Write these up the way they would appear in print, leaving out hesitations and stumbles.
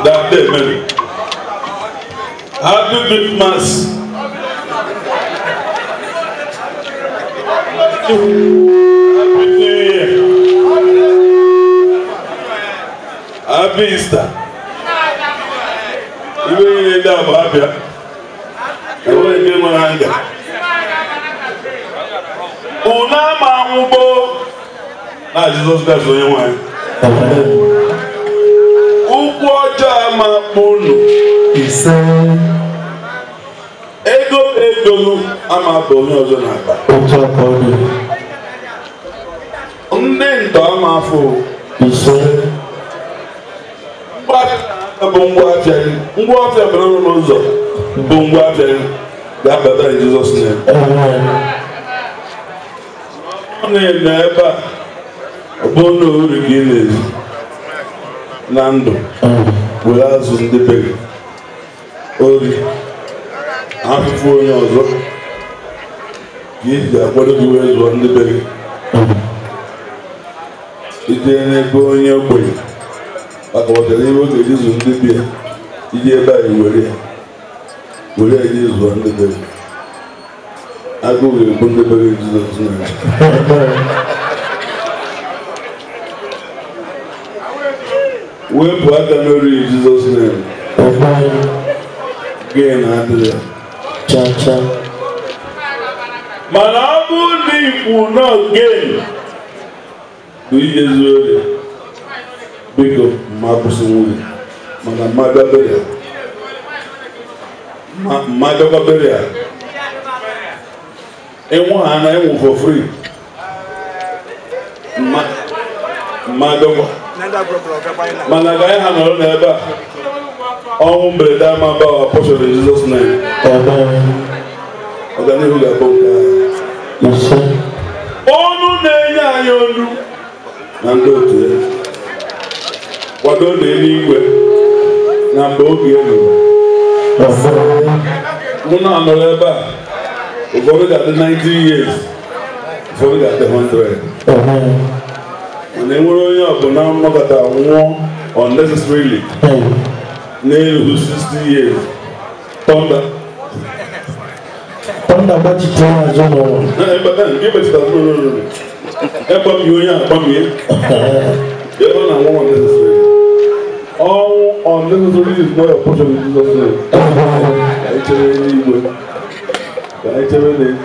That day, man. Happy Christmas. Happy New Year. Happy Easter. Even if you are happy, I want to give my hand. Una mamubo. Na Jesus Christ onye nwe. Ukwu ọjọọ ma kpunu. Ise. Ego ama bụ onye ọzọ na-akpa. Otu aka ọ dị. Ndị ntọ ama afọ. Ise. Bụ ngwa afịa gị. Ngwa afịa bụrụ n'ụzọ bụ ngwa afịa gị. Ga-abata in Jesus name. Ọ na-eme ebe a. Ọ bụ n'oru ka ị na-ezi na ndụ were azụ ndị be gị ori afụfụ onye ọzọ ka iji akwado gị wee zụọ ndị be gị ije n'ebe onye ogbenye maka ọtara ihe oge eji zụ ndị be iji ebe anyị were ya iji zụọ ndị be gị agụụ ga-egbu ndị be gị Jizọs wepụ aka n'ori Jizọs name gị na-adịrị cha mana ọ bụrụ na ikwu n'oge bụ ihe zuo ori biko ma kwụsị nwunye mana mmadụ gbabere ya ịnwụ ha na ịnwụ for free mmadụ mana ka anyị ha nọrọ n'ebe a ọnwụ mberede ama bawa pọshọrọ Jizọs name ọganihu ga-abụ nke ọnụ na-enye anyị olu na ndị otu ya kwado na eluigwe na mgbe oge elu mụ na anọrọ ebe a ụfọdụ ga-adị 90 years ụfọdụ ga-adị 100 mana enwere onye ọbụla nnọkọta nwụọ unnecessarily n'elu 60 years Thunder gbachitere azụ n'ụwa nke metụtara n'ụlọ egbamie onye agbamie ebe ọ na-anwụ unnecessarily ọnwụ unnecessarily is not your portion in Jesus name ka anyị chere n'igwe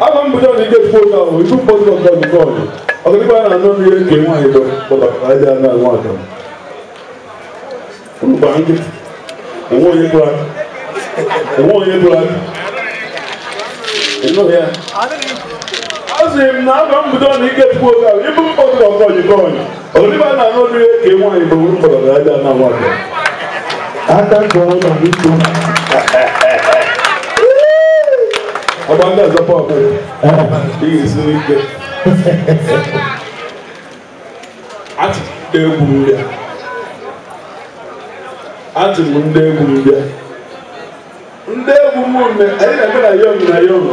aga m bụcha na ike tupu oge ahụ ibu mkpọtụ ọzọ nke ọzọ ọganihu a na-anọ n'ihe nke nwaanyị kpọtara ka anyị dị anya nwa aka unu gbaa nkịtị enwe onye tụrụ aka ya asị m na aga m bụcha na ike tupu oge ahụ ibu mkpọtụ ọzọ nke ọzọ ọganihu a na-anọ n'ihe nke nwaanyị bụ mkpọtara ka anyị dị anya nwa aka nke ọzọ na biko ọba ndị azọpọ ọbụla ị ga-esi n'ike atị m ndị egwu mbịa ndị egwu m mme anyị na-eme na yom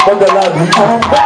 What the love? Thank you.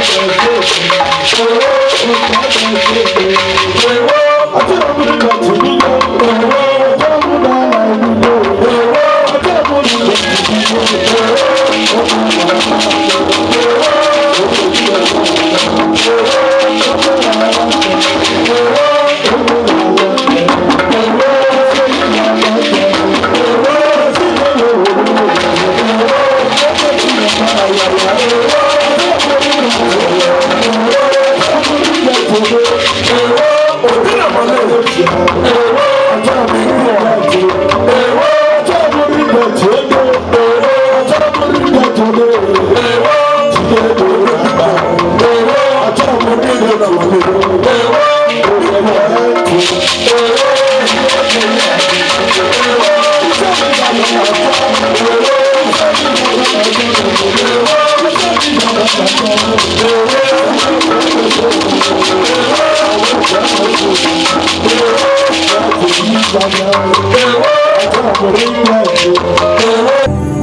Thank you.